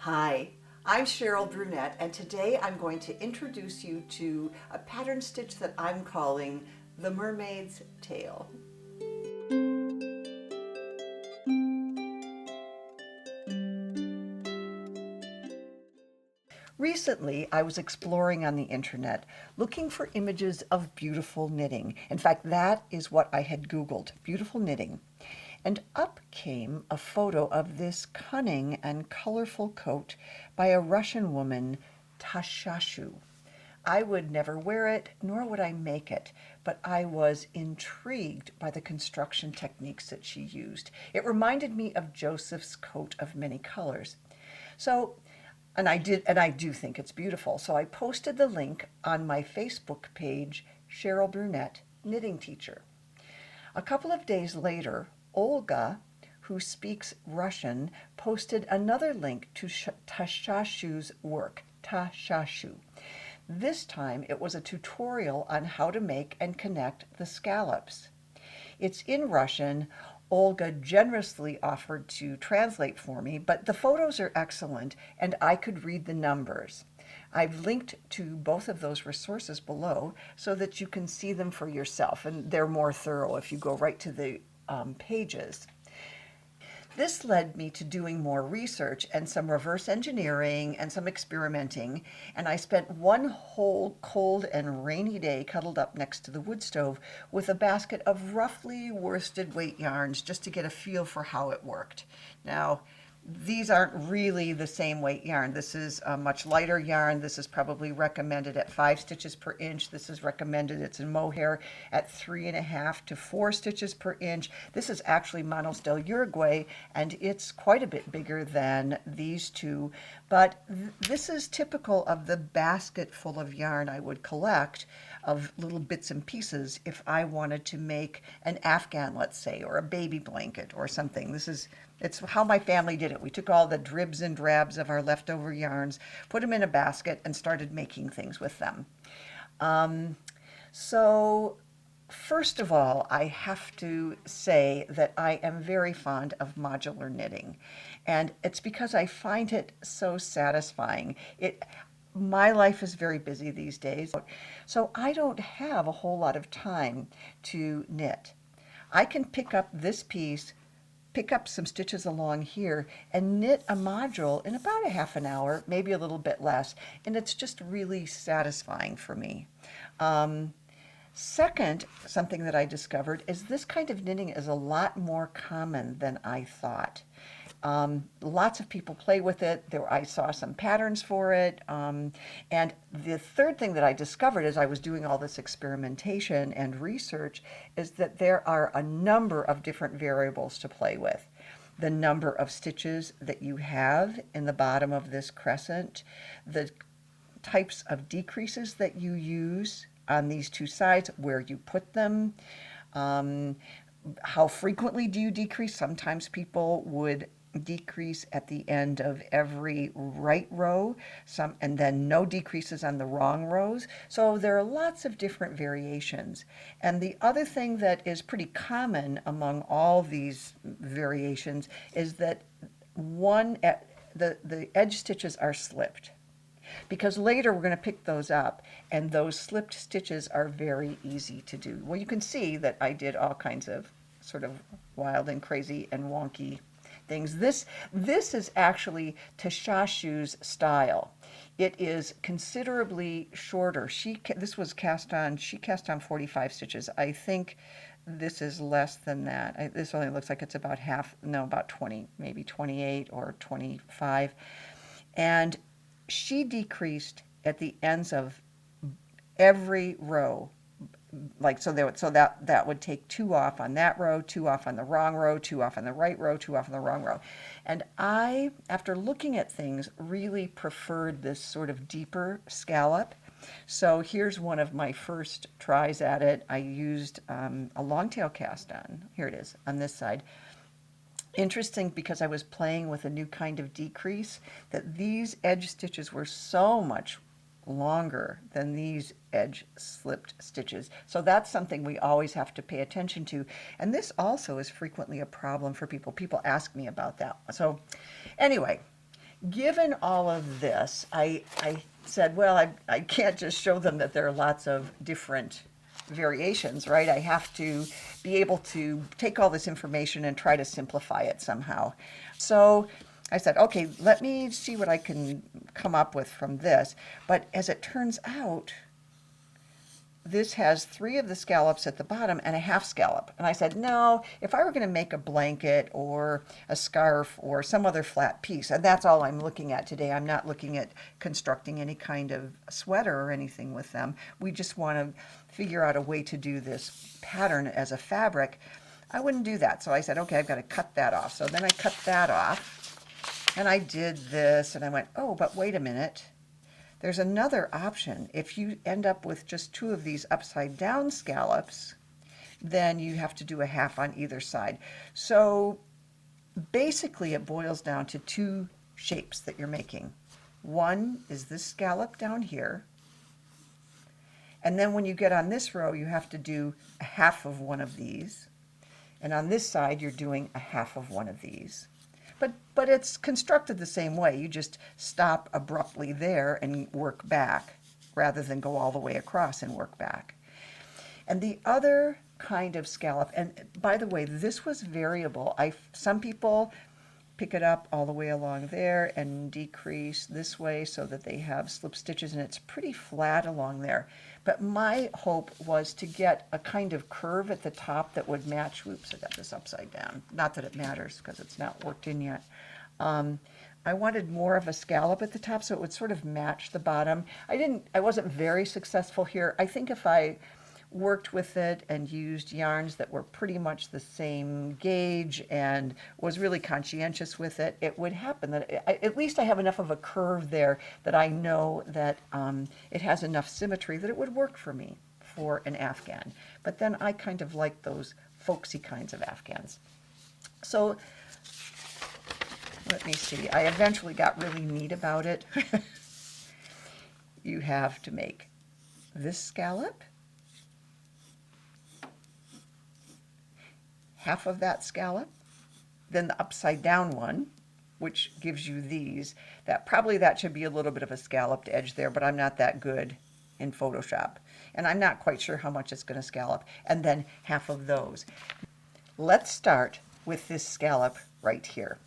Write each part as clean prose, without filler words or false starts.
Hi, I'm Cheryl Brunette, and today I'm going to introduce you to a pattern stitch that I'm calling the Mermaid's Tail. Recently, I was exploring on the internet looking for images of beautiful knitting. In fact, that is what I had Googled, beautiful knitting. And up came a photo of this cunning and colorful coat by a Russian woman, Tashashu. I would never wear it, nor would I make it, but I was intrigued by the construction techniques that she used. It reminded me of Joseph's coat of many colors. So, and I do think it's beautiful. So I posted the link on my Facebook page, Cheryl Brunette, Knitting Teacher. A couple of days later, Olga, who speaks Russian, posted another link to Tashashu's work, Tashashu. This time it was a tutorial on how to make and connect the scallops. It's in Russian. Olga generously offered to translate for me, but the photos are excellent and I could read the numbers. I've linked to both of those resources below so that you can see them for yourself, and they're more thorough if you go right to the pages. This led me to doing more research and some reverse engineering and some experimenting, and I spent one whole cold and rainy day cuddled up next to the wood stove with a basket of roughly worsted weight yarns just to get a feel for how it worked. Now, these aren't really the same weight yarn. This is a much lighter yarn. This is probably recommended at 5 stitches per inch. This is recommended, it's in mohair, at 3.5 to 4 stitches per inch. This is actually Manos del Uruguay, and it's quite a bit bigger than these two. But this is typical of the basket full of yarn I would collect of little bits and pieces if I wanted to make an Afghan, let's say, or a baby blanket or something. It's how my family did it. We took all the dribs and drabs of our leftover yarns, put them in a basket, and started making things with them. So first of all, I have to say that I am very fond of modular knitting, and it's because I find it so satisfying. My life is very busy these days, so I don't have a whole lot of time to knit. I can pick up this piece, pick up some stitches along here, and knit a module in about a half an hour, maybe a little bit less, and it's just really satisfying for me. Second, something that I discovered is this kind of knitting is a lot more common than I thought. Lots of people play with it. I saw some patterns for it. And the third thing that I discovered as I was doing all this experimentation and research is that there are a number of different variables to play with. The number of stitches that you have in the bottom of this crescent, the types of decreases that you use on these two sides, where you put them, how frequently do you decrease? Sometimes people would decrease at the end of every right row, and then no decreases on the wrong rows. So there are lots of different variations. And the other thing that is pretty common among all these variations is that the edge stitches are slipped, because later we're going to pick those up, and those slipped stitches are very easy to do. Well, you can see that I did all kinds of sort of wild and crazy and wonky things. This is actually Tashashu's style. It is considerably shorter. She cast on 45 stitches. I think this is less than that. This only looks like it's about about 20, maybe 28 or 25. And she decreased at the ends of every row, so that would take 2 off on that row, 2 off on the wrong row, 2 off on the right row, 2 off on the wrong row. And I, after looking at things, really preferred this sort of deeper scallop. So here's one of my first tries at it. I used a long tail cast on. Here it is on this side. Interesting, because I was playing with a new kind of decrease, that these edge stitches were so much longer than these edge slipped stitches. So that's something we always have to pay attention to. And this also is frequently a problem for people. People ask me about that. So anyway, given all of this, I said, well, I can't just show them that there are lots of different variations, right? I have to be able to take all this information and try to simplify it somehow. So I said, okay, let me see what I can come up with from this. But as it turns out, this has 3 of the scallops at the bottom and a half scallop. And I said, no, if I were going to make a blanket or a scarf or some other flat piece, and that's all I'm looking at today. I'm not looking at constructing any kind of sweater or anything with them. We just want to figure out a way to do this pattern as a fabric. I wouldn't do that. So I said, okay, I've got to cut that off. So then I cut that off and I did this and I went, oh, but wait a minute. There's another option. If you end up with just 2 of these upside down scallops, then you have to do a half on either side. So basically it boils down to 2 shapes that you're making. One is this scallop down here. And then when you get on this row, you have to do a half of one of these. And on this side, you're doing a half of one of these. But it's constructed the same way. You just stop abruptly there and work back rather than go all the way across and work back. And the other kind of scallop, and by the way, this was variable. Some people pick it up all the way along there and decrease this way so that they have slip stitches and it's pretty flat along there. But my hope was to get a kind of curve at the top that would match. Oops, I got this upside down. Not that it matters because it's not worked in yet. I wanted more of a scallop at the top so it would sort of match the bottom. I wasn't very successful here. I think if I worked with it and used yarns that were pretty much the same gauge and was really conscientious with it, it would happen that at least I have enough of a curve there that I know that it has enough symmetry that it would work for me for an Afghan. But then I kind of like those folksy kinds of Afghans. So let me see. I eventually got really neat about it. You have to make this scallop, half of that scallop, then the upside down one, which gives you these. That should be a little bit of a scalloped edge there, but I'm not that good in Photoshop. And I'm not quite sure how much it's going to scallop. And then half of those. Let's start with this scallop right here.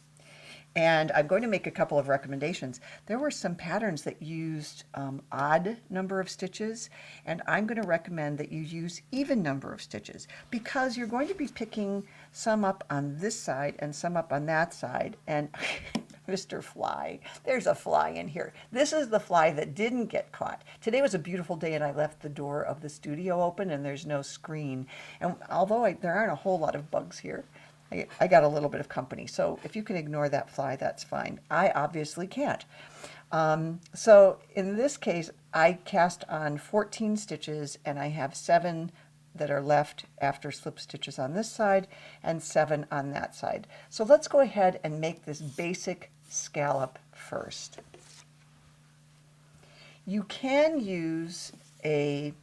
And I'm going to make a couple of recommendations. There were some patterns that used odd number of stitches, and I'm going to recommend that you use even number of stitches because you're going to be picking some up on this side and some up on that side. And Mr. Fly, there's a fly in here. This is the fly that didn't get caught. Today was a beautiful day and I left the door of the studio open and there's no screen. And although there aren't a whole lot of bugs here, I got a little bit of company. So if you can ignore that fly, that's fine. I obviously can't. So in this case, I cast on 14 stitches and I have 7 that are left after slip stitches on this side and 7 on that side. So let's go ahead and make this basic scallop first. You can use a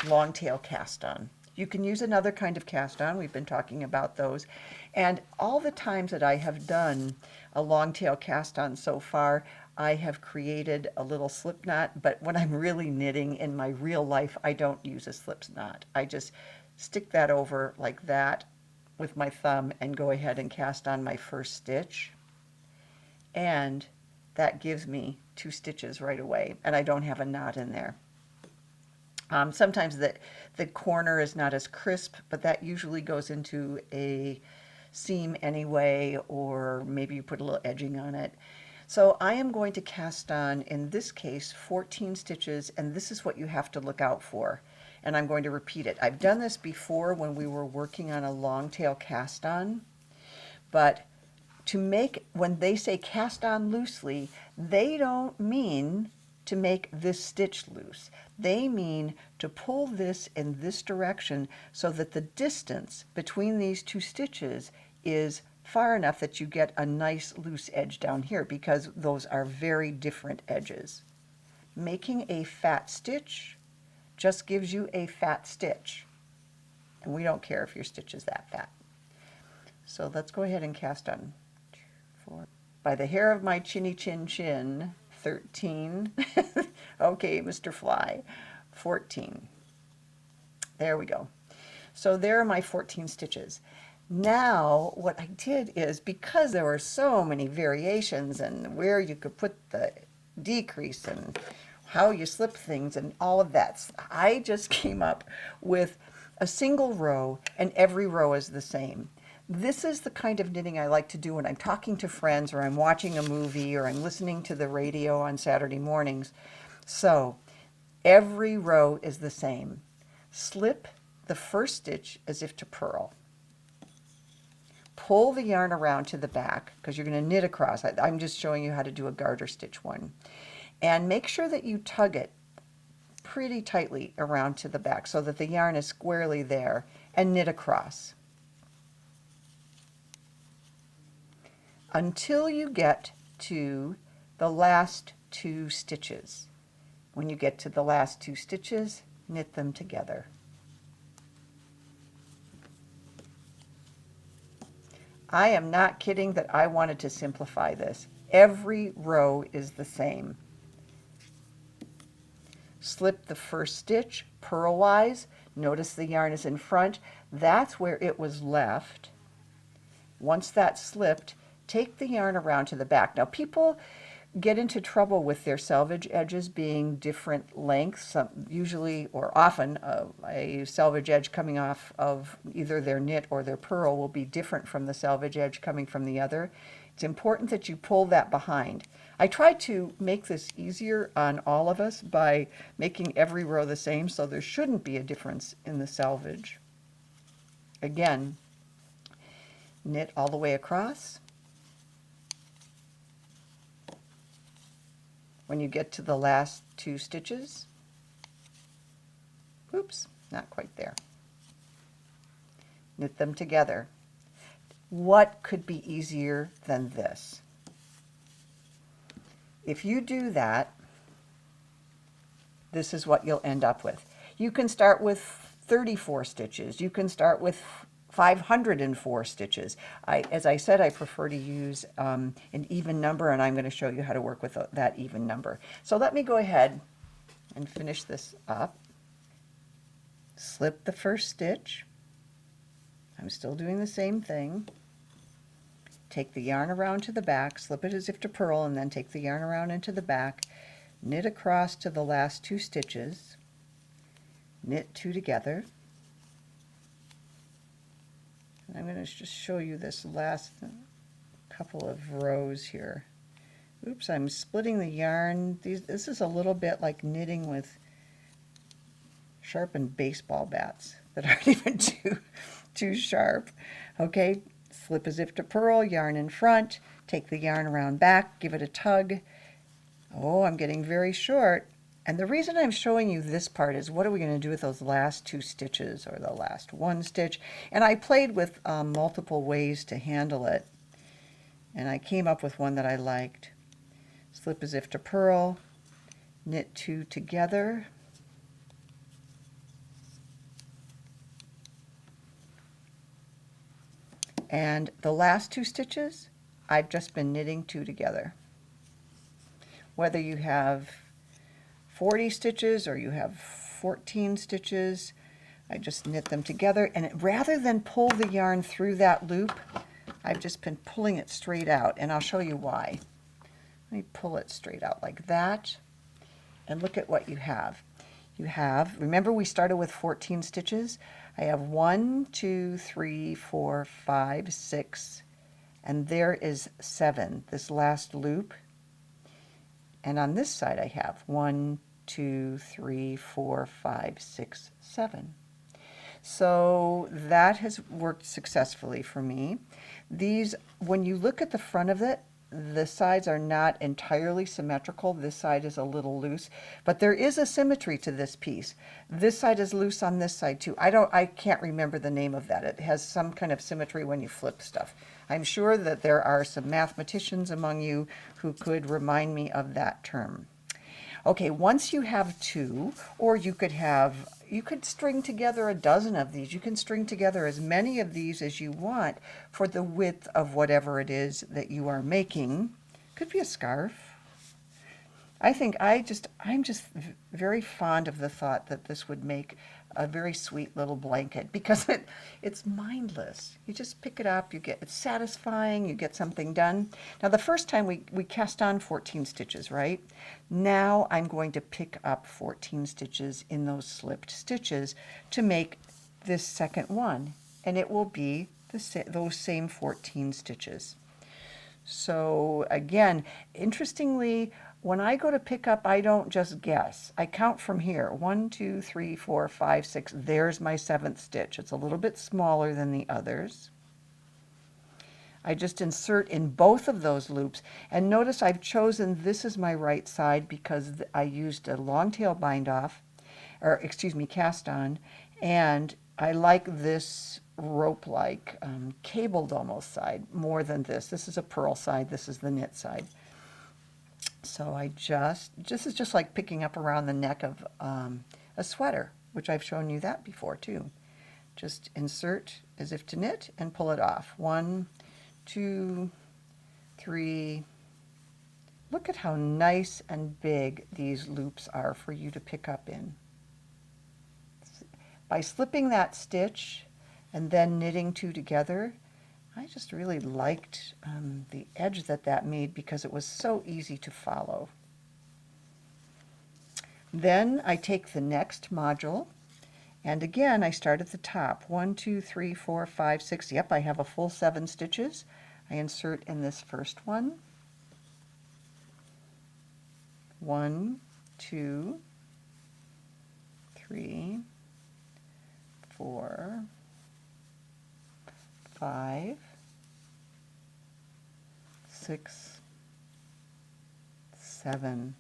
long tail cast on. You can use another kind of cast on. We've been talking about those. And all the times that I have done a long tail cast on so far, I have created a little slip knot, but when I'm really knitting in my real life, I don't use a slip knot. I just stick that over like that with my thumb and go ahead and cast on my first stitch. And that gives me 2 stitches right away, and I don't have a knot in there. Sometimes the corner is not as crisp, but that usually goes into a seam anyway, or maybe you put a little edging on it. So I am going to cast on, in this case, 14 stitches, and this is what you have to look out for. And I'm going to repeat it. I've done this before when we were working on a long tail cast on, but when they say cast on loosely, they don't mean to make this stitch loose. They mean to pull this in this direction so that the distance between these 2 stitches is far enough that you get a nice loose edge down here, because those are very different edges. Making a fat stitch just gives you a fat stitch, and we don't care if your stitch is that fat. So let's go ahead and cast on 2, 4. by the hair of my chinny chin chin, 13. Okay, Mr. Fly, 14. There we go. So there are my 14 stitches. Now what I did is, because there were so many variations and where you could put the decrease and how you slip things and all of that, I just came up with a single row, and every row is the same. This is the kind of knitting I like to do when I'm talking to friends, or I'm watching a movie, or I'm listening to the radio on Saturday mornings. So every row is the same. Slip the first stitch as if to purl. Pull the yarn around to the back, because you're going to knit across. I'm just showing you how to do a garter stitch one. And make sure that you tug it pretty tightly around to the back so that the yarn is squarely there, and knit across until you get to the last 2 stitches. When you get to the last 2 stitches, knit them together. I am not kidding that I wanted to simplify this. Every row is the same. Slip the first stitch purlwise. Notice the yarn is in front. That's where it was left. Once that's slipped, take the yarn around to the back. Now, people get into trouble with their selvage edges being different lengths. Usually, or often, a selvage edge coming off of either their knit or their purl will be different from the selvage edge coming from the other. It's important that you pull that behind. I tried to make this easier on all of us by making every row the same, so there shouldn't be a difference in the selvage. Again, knit all the way across. When you get to the last 2 stitches, oops, not quite there, knit them together. What could be easier than this? If you do that, this is what you'll end up with. You can start with 34 stitches. You can start with 504 stitches. As I said, I prefer to use an even number, and I'm going to show you how to work with that even number. So let me go ahead and finish this up. Slip the first stitch. I'm still doing the same thing. Take the yarn around to the back, slip it as if to purl, and then take the yarn around into the back, knit across to the last 2 stitches, knit 2 together. And I'm going to just show you this last couple of rows here. Oops, I'm splitting the yarn. This is a little bit like knitting with sharpened baseball bats that aren't even too sharp. Okay, slip as if to purl, yarn in front, take the yarn around back, give it a tug. Oh, I'm getting very short. And the reason I'm showing you this part is, what are we going to do with those last 2 stitches, or the last 1 stitch? And I played with multiple ways to handle it, and I came up with one that I liked. Slip as if to purl, knit 2 together, and the last 2 stitches I've just been knitting 2 together. Whether you have 40 stitches or you have 14 stitches, I just knit them together, and rather than pull the yarn through that loop, I've just been pulling it straight out, and I'll show you why. Let me pull it straight out like that, and look at what you have. You have, remember we started with 14 stitches? I have 1, 2, 3, 4, 5, 6, and there is 7, this last loop. And on this side I have 1, 2, 3, 4, 5, 6, 7. So that has worked successfully for me. These, when you look at the front of it, the sides are not entirely symmetrical. This side is a little loose, but there is a symmetry to this piece. This side is loose on this side too. I can't remember the name of that. It has some kind of symmetry when you flip stuff. I'm sure that there are some mathematicians among you who could remind me of that term. Okay, once you have 2, or you could have you could string together a dozen of these. You can string together as many of these as you want for the width of whatever it is that you are making. Could be a scarf. I'm just very fond of the thought that this would make a very sweet little blanket because it's mindless. You just pick it up, it's satisfying, you get something done. Now the first time we cast on 14 stitches, right? Now I'm going to pick up 14 stitches in those slipped stitches to make this second one, and it will be those same 14 stitches. So again, interestingly, when I go to pick up, I don't just guess. I count from here. 1, 2, 3, 4, 5, 6. There's my 7th stitch. It's a little bit smaller than the others. I just insert in both of those loops. And notice I've chosen this as my right side because I used a long tail bind off, or excuse me, cast on. And I like this rope-like, cabled almost side more than this. This is a purl side. This is the knit side. So this is just like picking up around the neck of a sweater, which I've shown you that before too. Just insert as if to knit and pull it off. 1, 2, 3. Look at how nice and big these loops are for you to pick up in. By slipping that stitch and then knitting 2 together, I just really liked the edge that made because it was so easy to follow. Then I take the next module, and again I start at the top. 1, 2, 3, 4, 5, 6. Yep, I have a full 7 stitches. I insert in this first one. 1, 2, 3, 4, 5, 6, 7.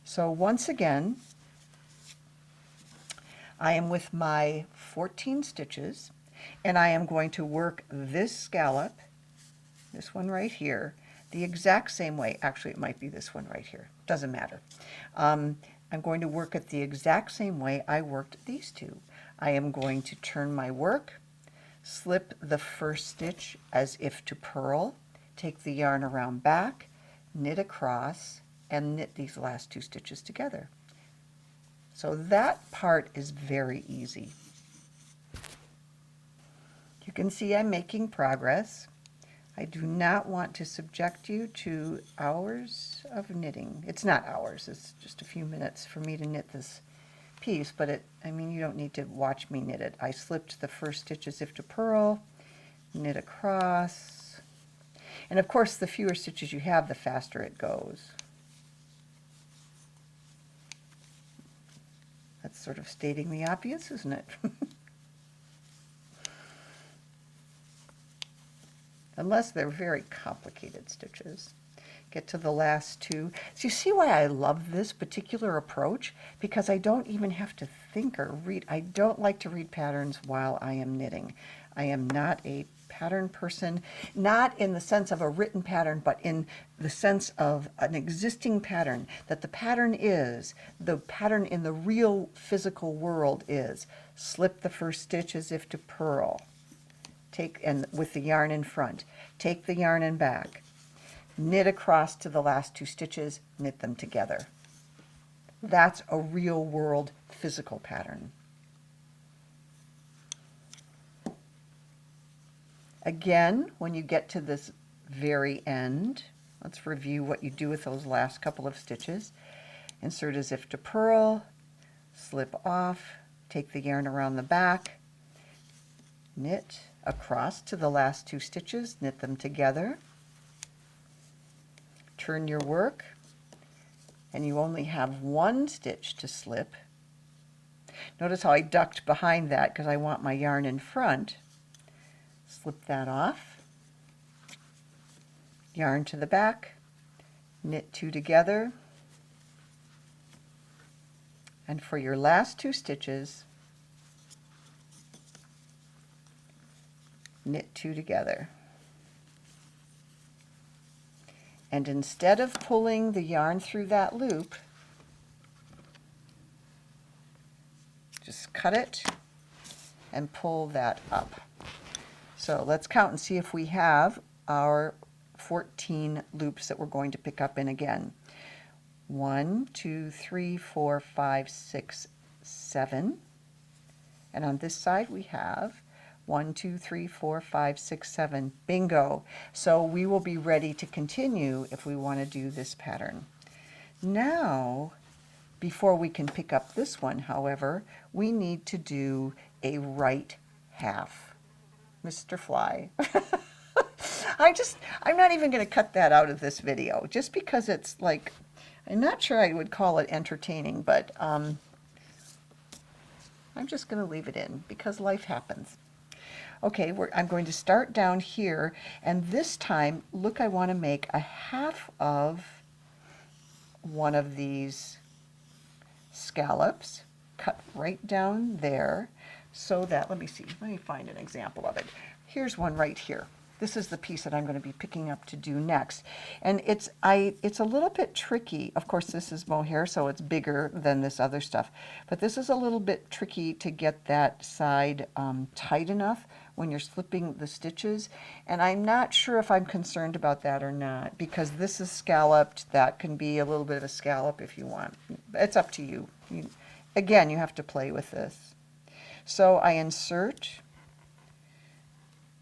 So once again, I am with my 14 stitches, and I am going to work this scallop, this one right here, the exact same way. Actually, it might be this one right here. Doesn't matter. I'm going to work it the exact same way I worked these two. I am going to turn my work, slip the first stitch as if to purl, take the yarn around back, knit across, and knit these last 2 stitches together. So that part is very easy. You can see I'm making progress. I do not want to subject you to hours of knitting. It's not hours, it's just a few minutes for me to knit this piece, but I mean, you don't need to watch me knit it. I slipped the first stitch as if to purl, knit across, and of course the fewer stitches you have, the faster it goes. That's sort of stating the obvious, isn't it? Unless they're very complicated stitches. Get to the last 2. So you see why I love this particular approach? Because I don't even have to think or read. I don't like to read patterns while I am knitting. I am not a pattern person, not in the sense of a written pattern, but in the sense of an existing pattern, that the pattern in the real physical world is slip the first stitch as if to purl, and with the yarn in front, take the yarn in back, knit across to the last 2 stitches, knit them together. That's a real world physical pattern. Again, when you get to this very end, let's review what you do with those last couple of stitches. Insert as if to purl, slip off, take the yarn around the back, knit across to the last 2 stitches, knit them together, turn your work, and you only have 1 stitch to slip. Notice how I ducked behind that because I want my yarn in front. Slip that off, yarn to the back, knit 2 together, and for your last 2 stitches, knit 2 together. And instead of pulling the yarn through that loop, just cut it and pull that up. So let's count and see if we have our 14 loops that we're going to pick up in again. 1, 2, 3, 4, 5, 6, 7. And on this side we have 1, 2, 3, 4, 5, 6, 7. Bingo. So we will be ready to continue if we want to do this pattern. Now, before we can pick up this one, however, we need to do a right half. Mr. Fly. I'm not even going to cut that out of this video, just because it's like, I'm not sure I would call it entertaining, but I'm just going to leave it in because life happens. Okay, I'm going to start down here, and this time, look, I want to make a half of one of these scallops, cut right down there, so that, let me find an example of it. Here's one right here. This is the piece that I'm going to be picking up to do next. And it's a little bit tricky. Of course, this is mohair, so it's bigger than this other stuff. But this is a little bit tricky to get that side tight enough when you're slipping the stitches. And I'm not sure if I'm concerned about that or not, because this is scalloped. That can be a little bit of a scallop if you want. It's up to you. Again, you have to play with this. So I insert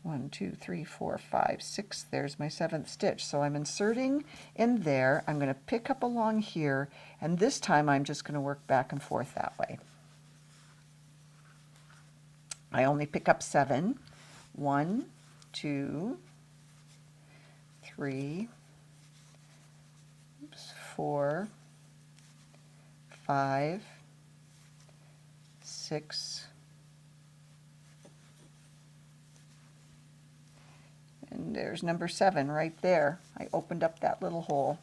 1, 2, 3, 4, 5, 6. There's my 7th stitch. So I'm inserting in there. I'm going to pick up along here, and this time I'm just going to work back and forth that way. I only pick up 7. 1, 2, 3, 4, 5, 6, and there's number 7 right there. I opened up that little hole.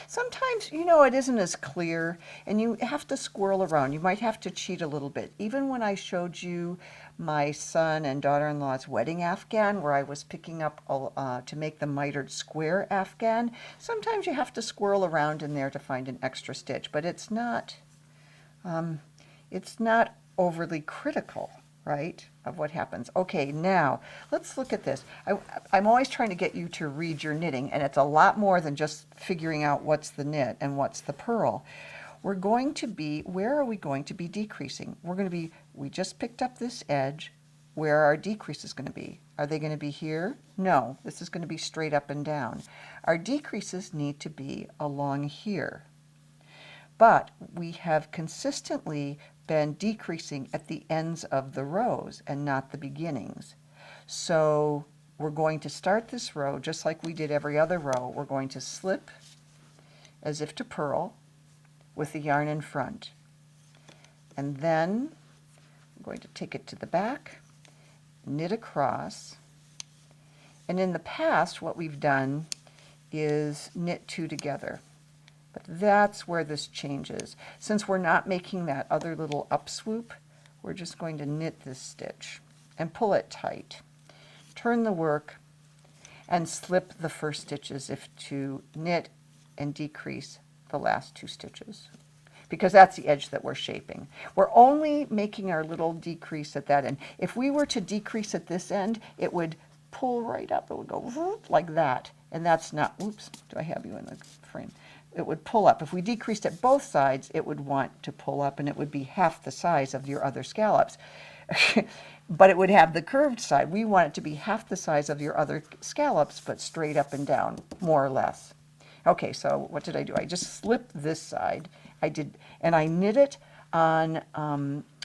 Sometimes, it isn't as clear, and you have to squirrel around. You might have to cheat a little bit. Even when I showed you my son and daughter-in-law's wedding afghan, where I was picking up to make the mitered square afghan, sometimes you have to squirrel around in there to find an extra stitch, but it's not overly critical, right, of what happens. Okay, now let's look at this. I'm always trying to get you to read your knitting, and it's a lot more than just figuring out what's the knit and what's the purl. We're going to be, where are we going to be decreasing? We just picked up this edge. Where are our decreases going to be? Are they going to be here? No, this is going to be straight up and down. Our decreases need to be along here. But we have consistently been decreasing at the ends of the rows and not the beginnings. So we're going to start this row just like we did every other row. We're going to slip as if to purl with the yarn in front. And then I'm going to take it to the back, knit across. And in the past, what we've done is knit 2 together. But that's where this changes. Since we're not making that other little up swoop, we're just going to knit this stitch and pull it tight. Turn the work and slip the first stitch as if to knit and decrease the last 2 stitches, because that's the edge that we're shaping. We're only making our little decrease at that end. If we were to decrease at this end, it would pull right up. It would go whoop, like that, and that's not, oops, do I have you in the frame? It would pull up. If we decreased at both sides, it would want to pull up, and it would be half the size of your other scallops. But it would have the curved side. We want it to be half the size of your other scallops, but straight up and down, more or less. Okay, so what did I do? I just slipped this side. And I knit it on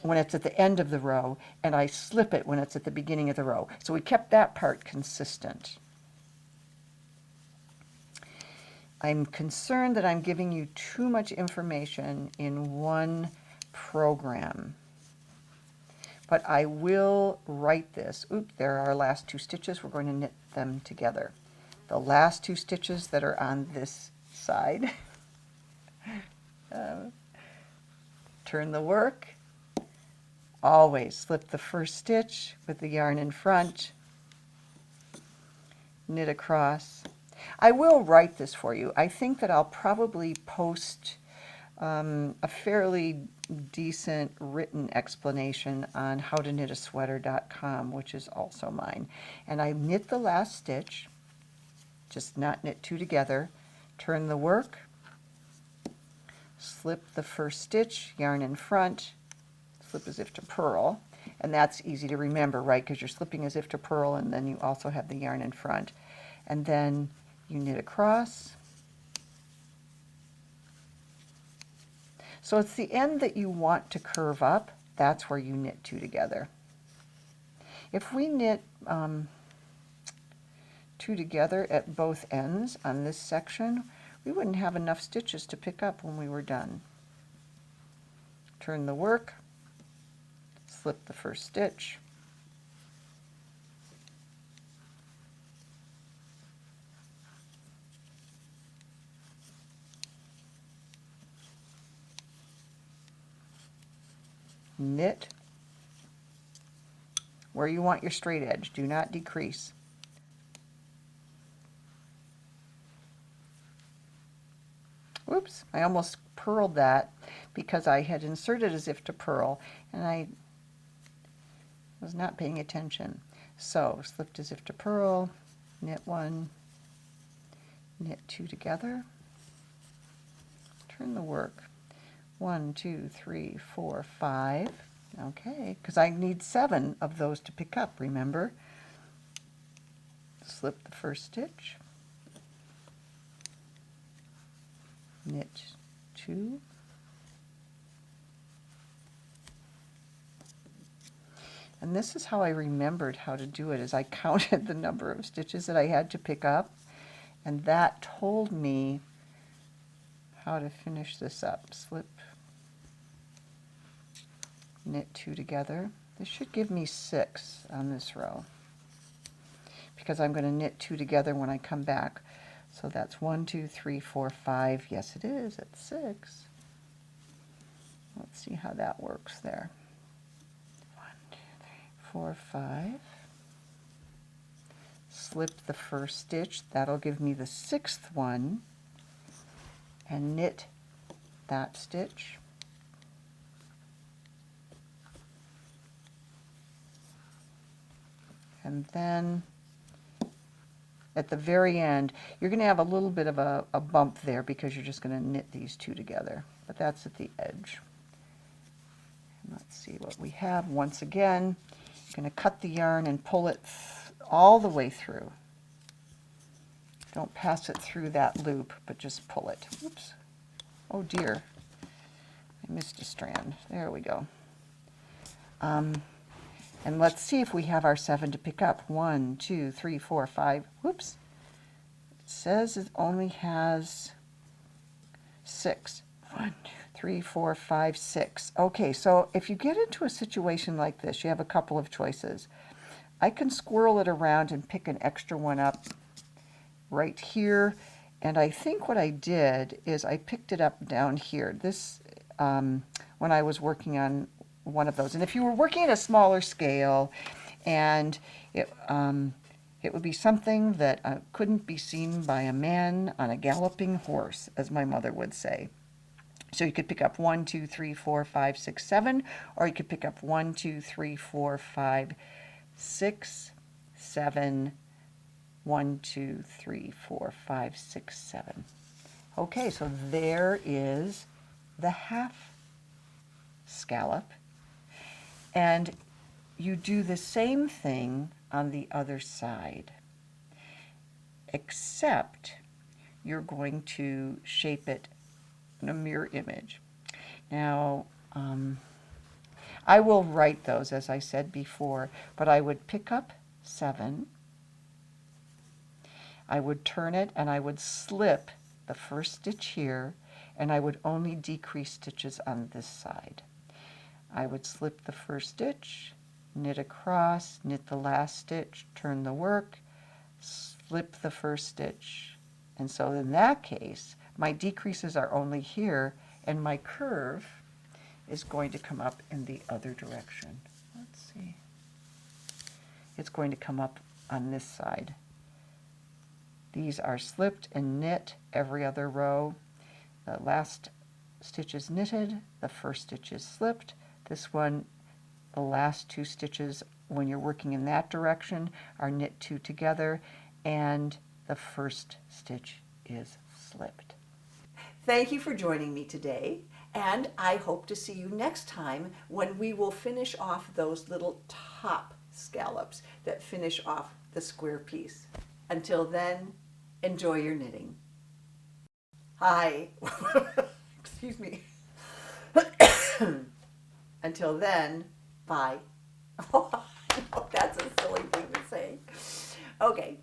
when it's at the end of the row, and I slip it when it's at the beginning of the row. So we kept that part consistent. I'm concerned that I'm giving you too much information in one program. But I will write this. Oops, there are our last 2 stitches. We're going to knit them together. The last 2 stitches that are on this side. Turn the work. Always slip the first stitch with the yarn in front. Knit across. I will write this for you. I think that I'll probably post a fairly decent written explanation on howtoknitasweater.com, which is also mine. And I knit the last stitch, just not knit two together, turn the work, slip the first stitch, yarn in front, slip as if to purl, and that's easy to remember, right, because you're slipping as if to purl and then you also have the yarn in front. And then you knit across. So it's the end that you want to curve up, that's where you knit two together. If we knit two together at both ends on this section, we wouldn't have enough stitches to pick up when we were done. Turn the work, slip the first stitch, knit where you want your straight edge, do not decrease. Oops, I almost purled that because I had inserted as if to purl and I was not paying attention. So slipped as if to purl, knit one, knit two together, turn the work, 1, 2, 3, 4, 5, okay, because I need 7 of those to pick up, remember? Slip the first stitch, knit 2, and this is how I remembered how to do it, is I counted the number of stitches that I had to pick up, and that told me how to finish this up. Slip, knit 2 together. This should give me 6 on this row because I'm going to knit 2 together when I come back. So that's 1, 2, 3, 4, 5. Yes, it is at 6. Let's see how that works there. 1, 2, 3, 4, 5. Slip the first stitch. That'll give me the 6th one. And knit that stitch. And then at the very end, you're going to have a little bit of a bump there because you're just going to knit these two together. But that's at the edge. And let's see what we have. Once again, you're going to cut the yarn and pull it all the way through. Don't pass it through that loop, but just pull it. Oops. Oh dear. I missed a strand. There we go. And let's see if we have our 7 to pick up. 1, 2, 3, 4, 5. Whoops. It says it only has 6. 1, 2, 3, 4, 5, 6. Okay, so if you get into a situation like this, you have a couple of choices. I can squirrel it around and pick an extra one up right here. And I think what I did is I picked it up down here. This, when I was working on one of those. And if you were working at a smaller scale and it would be something that couldn't be seen by a man on a galloping horse, as my mother would say. So you could pick up 1, 2, 3, 4, 5, 6, 7, or you could pick up 1, 2, 3, 4, 5, 6, 7, 1, 2, 3, 4, 5, 6, 7. Okay, so there is the half scallop. And you do the same thing on the other side, except you're going to shape it in a mirror image. Now, I will write those, as I said before, but I would pick up 7, I would turn it, and I would slip the first stitch here, and I would only decrease stitches on this side. I would slip the first stitch, knit across, knit the last stitch, turn the work, slip the first stitch. And so in that case, my decreases are only here, and my curve is going to come up in the other direction. Let's see. It's going to come up on this side. These are slipped and knit every other row. The last stitches knitted, the first stitch is slipped. This one, the last 2 stitches when you're working in that direction are knit 2 together, and the first stitch is slipped. Thank you for joining me today, and I hope to see you next time when we will finish off those little top scallops that finish off the square piece. Until then, enjoy your knitting. Hi. Excuse me. Until then, bye. That's a silly thing to say. Okay.